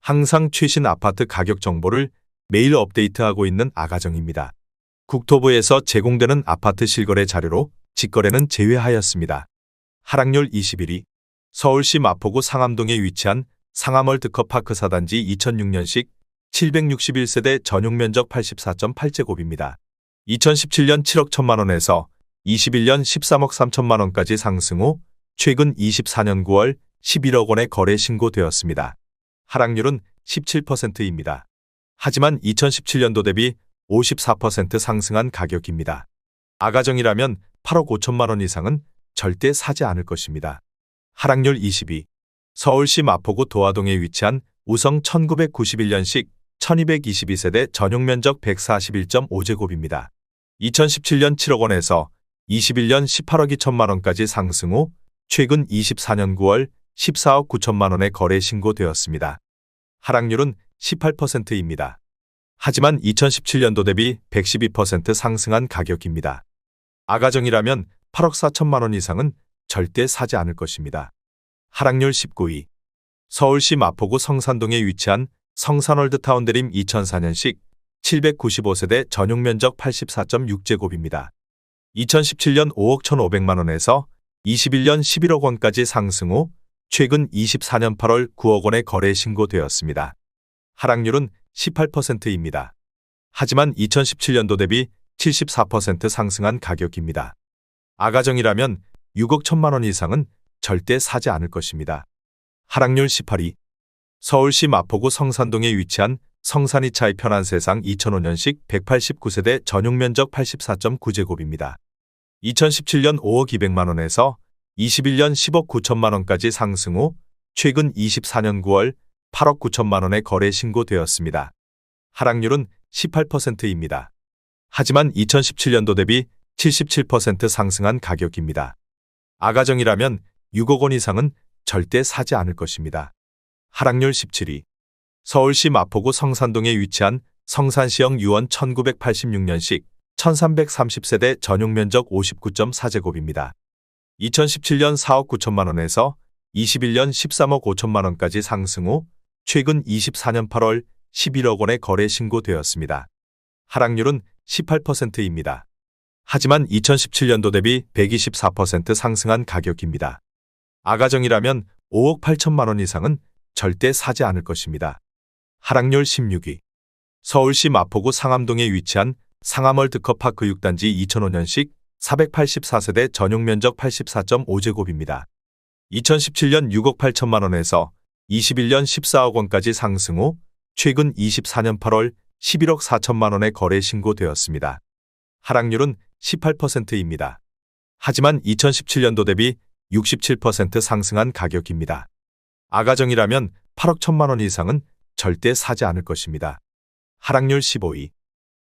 항상 최신 아파트 가격 정보를 매일 업데이트하고 있는 아가정입니다. 국토부에서 제공되는 아파트 실거래 자료로 직거래는 제외하였습니다. 하락률 21위. 서울시 마포구 상암동에 위치한 상암월드컵파크 4단지 2006년식 761세대 전용면적 84.8제곱입니다. 2017년 7억 1천만 원에서 21년 13억 3천만 원까지 상승 후 최근 24년 9월 11억 원에 거래 신고되었습니다. 하락률은 17%입니다. 하지만 2017년도 대비 54% 상승한 가격입니다. 아가정이라면 8억 5천만 원 이상은 절대 사지 않을 것입니다. 하락률 22. 서울시 마포구 도화동에 위치한 우성 1991년식 1222세대 전용면적 141.5제곱입니다. 2017년 7억 원에서 21년 18억 2천만 원까지 상승 후 최근 24년 9월 14억 9천만 원에 거래 신고되었습니다. 하락률은 18%입니다. 하지만 2017년도 대비 112% 상승한 가격입니다. 아가정이라면 8억 4천만 원 이상은 절대 사지 않을 것입니다. 하락률 19위. 서울시 마포구 성산동에 위치한 성산월드타운 대림 2004년식 795세대 전용면적 84.6제곱입니다. 2017년 5억 1,500만 원에서 21년 11억 원까지 상승 후 최근 24년 8월 9억 원에 거래 신고되었습니다. 하락률은 18%입니다. 하지만 2017년도 대비 74% 상승한 가격입니다. 아가정이라면 6억 1천만 원 이상은 절대 사지 않을 것입니다. 하락률 18위. 서울시 마포구 성산동에 위치한 성산이차의 편한 세상 2005년식 189세대 전용면적 84.9제곱입니다. 2017년 5억 200만 원에서 21년 10억 9천만 원까지 상승 후 최근 24년 9월 8억 9천만 원에 거래 신고되었습니다. 하락률은 18%입니다. 하지만 2017년도 대비 77% 상승한 가격입니다. 아가정이라면 6억 원 이상은 절대 사지 않을 것입니다. 하락률 17위. 서울시 마포구 성산동에 위치한 성산시형 유원 1986년식 1330세대 전용면적 59.4제곱입니다. 2017년 4억 9천만 원에서 21년 13억 5천만 원까지 상승 후 최근 24년 8월 11억 원에 거래 신고되었습니다. 하락률은 18%입니다. 하지만 2017년도 대비 124% 상승한 가격입니다. 아가정이라면 5억 8천만 원 이상은 절대 사지 않을 것입니다. 하락률 16위. 서울시 마포구 상암동에 위치한 상암월드컵파크 6단지 2005년식 484세대 전용면적 84.5제곱입니다. 2017년 6억 8천만 원에서 21년 14억 원까지 상승 후 최근 24년 8월 11억 4천만 원에 거래 신고되었습니다. 하락률은 18%입니다. 하지만 2017년도 대비 67% 상승한 가격입니다. 아가정이라면 8억 1천만 원 이상은 절대 사지 않을 것입니다. 하락률 15위.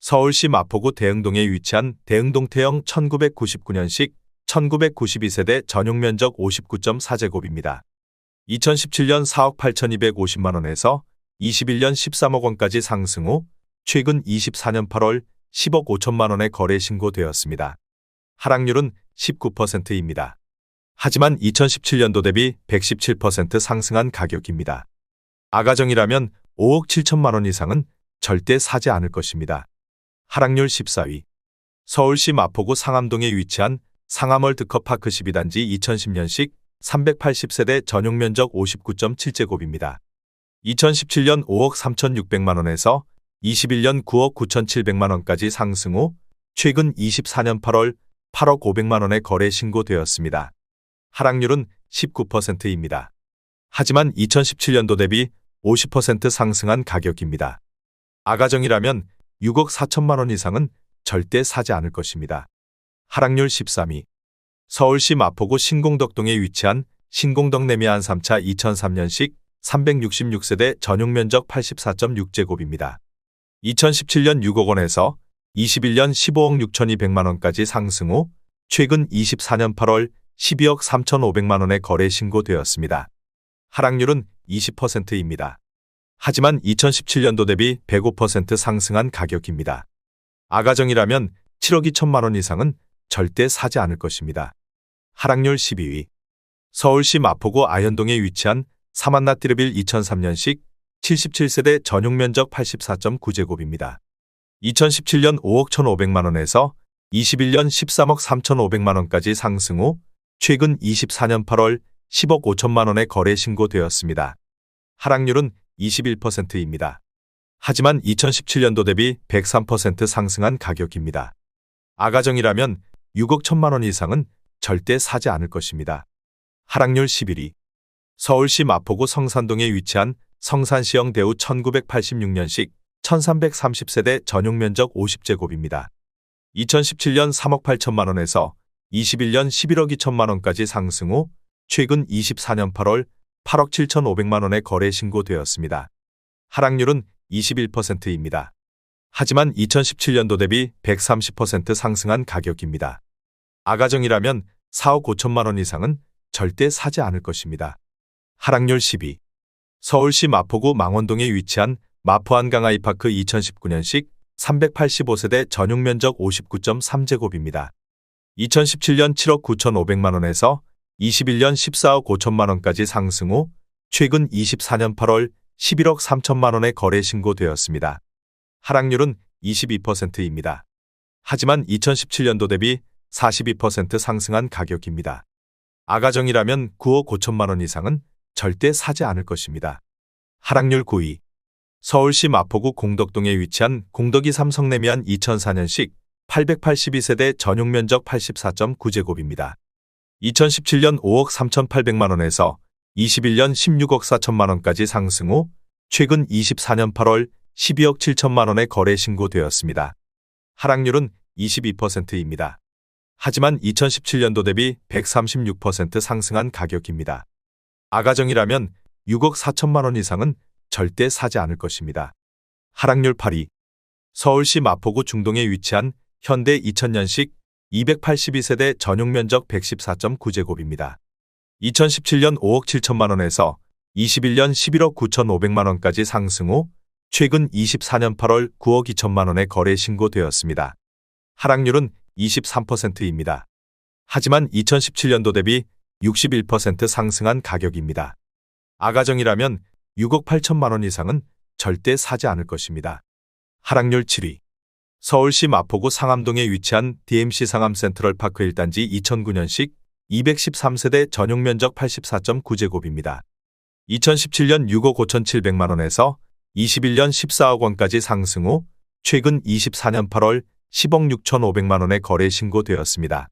서울시 마포구 대흥동에 위치한 대흥동태형 1999년식 1992세대 전용면적 59.4제곱입니다. 2017년 4억 8,250만 원에서 21년 13억 원까지 상승 후 최근 24년 8월 10억 5천만 원에 거래 신고되었습니다. 하락률은 19%입니다. 하지만 2017년도 대비 117% 상승한 가격입니다. 아가정이라면 5억 7천만 원 이상은 절대 사지 않을 것입니다. 하락률 14위. 서울시 마포구 상암동에 위치한 상암월드컵파크 12단지 2010년식 380세대 전용면적 59.7제곱입니다. 2017년 5억 3,600만 원에서 21년 9억 9,700만 원까지 상승 후 최근 24년 8월 8억 500만 원에 거래 신고되었습니다. 하락률은 19%입니다. 하지만 2017년도 대비 50% 상승한 가격입니다. 아가정이라면 6억 4천만 원 이상은 절대 사지 않을 것입니다. 하락률 13위. 서울시 마포구 신공덕동에 위치한 신공덕 내미안 3차 2003년식 366세대 전용면적 84.6제곱입니다. 2017년 6억 원에서 21년 15억 6,200만 원까지 상승 후 최근 24년 8월 12억 3,500만 원에 거래 신고되었습니다. 하락률은 20%입니다. 하지만 2017년도 대비 105% 상승한 가격입니다. 아가정이라면 7억 2천만 원 이상은 절대 사지 않을 것입니다. 하락률 12위. 서울시 마포구 아현동에 위치한 사만나띠르빌 2003년식 77세대 전용 면적 84.9제곱입니다. 2017년 5억 1,500만 원에서 21년 13억 3,500만 원까지 상승 후 최근 24년 8월 10억 5천만 원에 거래 신고되었습니다. 하락률은 21%입니다. 하지만 2017년도 대비 103% 상승한 가격입니다. 아가정이라면 6억 1천만 원 이상은 절대 사지 않을 것입니다. 하락률 11위. 서울시 마포구 성산동에 위치한 성산시형 대우 1986년식 1330세대 전용 면적 50제곱입니다. 2017년 3억 8천만 원에서 21년 11억 2천만 원까지 상승 후 최근 24년 8월 8억 7,500만 원에 거래 신고되었습니다. 하락률은 21%입니다. 하지만 2017년도 대비 130% 상승한 가격입니다. 아가정이라면 4억 5천만 원 이상은 절대 사지 않을 것입니다. 하락률 10위. 서울시 마포구 망원동에 위치한 마포한강아이파크 2019년식 385세대 전용 면적 59.3제곱입니다. 2017년 7억 9,500만 원에서 21년 14억 5천만 원까지 상승 후 최근 24년 8월 11억 3천만 원에 거래 신고되었습니다. 하락률은 22%입니다. 하지만 2017년도 대비 42% 상승한 가격입니다. 아가정이라면 9억 5천만 원 이상은 절대 사지 않을 것입니다. 하락률 9위. 서울시 마포구 공덕동에 위치한 공덕이 삼성레미안 2004년식 882세대 전용 면적 84.9제곱입니다. 2017년 5억 3,800만 원에서 21년 16억 4천만 원까지 상승 후 최근 24년 8월 12억 7천만 원에 거래 신고되었습니다. 하락률은 22%입니다. 하지만 2017년도 대비 136% 상승한 가격입니다. 아가정이라면 6억 4천만 원 이상은 절대 사지 않을 것입니다. 하락률 8위. 서울시 마포구 중동에 위치한 현대 2000년식 282세대 전용 면적 114.9제곱입니다. 2017년 5억 7천만 원에서 21년 11억 9,500만 원까지 상승 후 최근 24년 8월 9억 2천만 원에 거래 신고되었습니다. 하락률은 23%입니다. 하지만 2017년도 대비 61% 상승한 가격입니다. 아가정이라면 6억 8천만 원 이상은 절대 사지 않을 것입니다. 하락률 7위. 서울시 마포구 상암동에 위치한 DMC 상암 센트럴파크 1단지 2009년식 213세대 전용 면적 84.9제곱입니다. 2017년 6억 5,700만 원에서 21년 14억 원까지 상승 후 최근 24년 8월 10억 6,500만 원에 거래 신고되었습니다.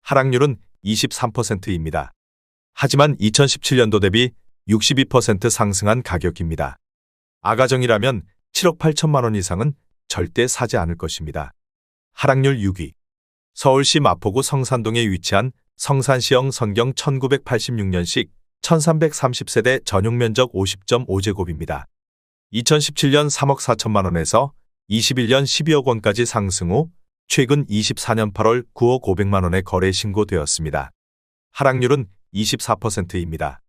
하락률은 23%입니다. 하지만 2017년도 대비 62% 상승한 가격입니다. 아가정이라면 7억 8천만 원 이상은 절대 사지 않을 것입니다. 하락률 6위. 서울시 마포구 성산동에 위치한 성산시형 선경 1986년식 1330세대 전용 면적 50.5제곱입니다. 2017년 3억 4천만 원에서 21년 12억 원까지 상승 후 최근 24년 8월 9억 500만 원에 거래 신고되었습니다. 하락률은 24%입니다.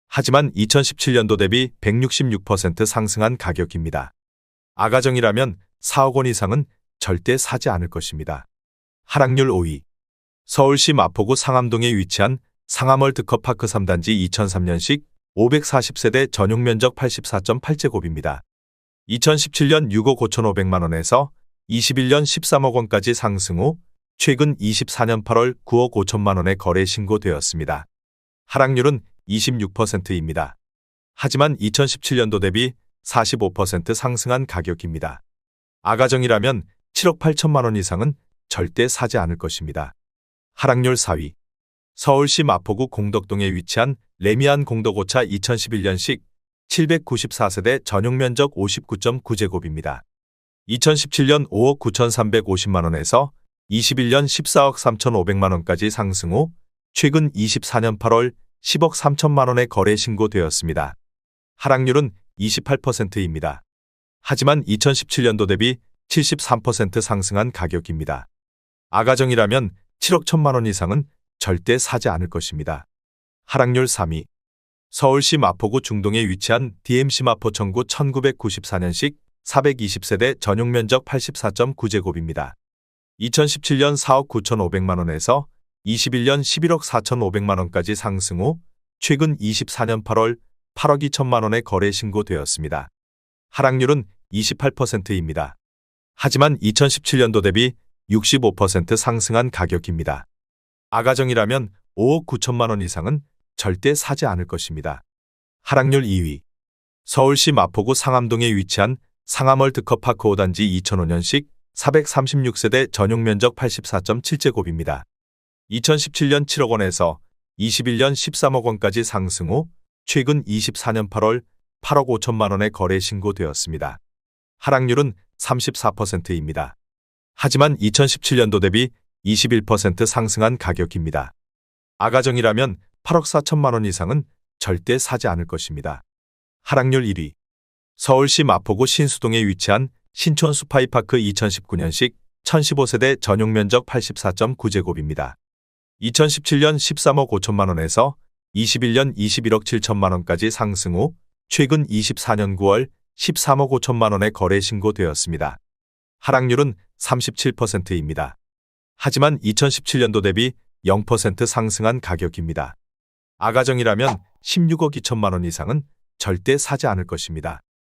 하지만 2017년도 대비 166% 상승한 가격입니다. 아가정이라면 4억 원 이상은 절대 사지 않을 것입니다. 하락률 5위. 서울시 마포구 상암동에 위치한 상암월드컵파크 3단지 2003년식 540세대 전용 면적 84.8제곱입니다. 2017년 6억 5,500만 원에서 21년 13억 원까지 상승 후 최근 24년 8월 9억 5천만 원에 거래 신고되었습니다. 하락률은 26%입니다. 하지만 2017년도 대비 45% 상승한 가격입니다. 아가정이라면 7억 8천만 원 이상은 절대 사지 않을 것입니다. 하락률 4위. 서울시 마포구 공덕동에 위치한 레미안 공덕오차 2011년식 794세대 전용 면적 59.9제곱입니다. 2017년 5억 9,350만 원에서 21년 14억 3,500만 원까지 상승 후 최근 24년 8월 10억 3천만 원에 거래 신고되었습니다. 하락률은 28%입니다. 하지만 2017년도 대비 73% 상승한 가격입니다. 아가정이라면 7억 1천만 원 이상은 절대 사지 않을 것입니다. 하락률 3위. 서울시 마포구 중동에 위치한 DMC 마포청구 1994년식 420세대 전용 면적 84.9제곱입니다. 2017년 4억 9,500만 원에서 21년 11억 4,500만 원까지 상승 후 최근 24년 8월 8억 2천만 원의 거래 신고되었습니다. 하락률은 28%입니다. 하지만 2017년도 대비 65% 상승한 가격입니다. 아가정이라면 5억 9천만 원 이상은 절대 사지 않을 것입니다. 하락률 2위. 서울시 마포구 상암동에 위치한 상암 월드컵파크 5단지 2005년식 436세대 전용 면적 84.7제곱입니다. 2017년 7억 원에서 21년 13억 원까지 상승 후 최근 24년 8월 8억 5천만 원의 거래 신고되었습니다. 하락률은 34%입니다. 하지만 2017년도 대비 21% 상승한 가격입니다. 아가정이라면 8억 4천만 원 이상은 절대 사지 않을 것입니다. 하락률 1위. 서울시 마포구 신수동에 위치한 신촌 스파이파크 2019년식 1015세대 전용 면적 84.9제곱입니다. 2017년 13억 5천만 원에서 21년 21억 7천만 원까지 상승 후 최근 24년 9월 13억 5천만 원의 거래 신고되었습니다. 하락률은 37%입니다. 하지만 2017년도 대비 0% 상승한 가격입니다. 아가정이라면 16억 2천만 원 이상은 절대 사지 않을 것입니다.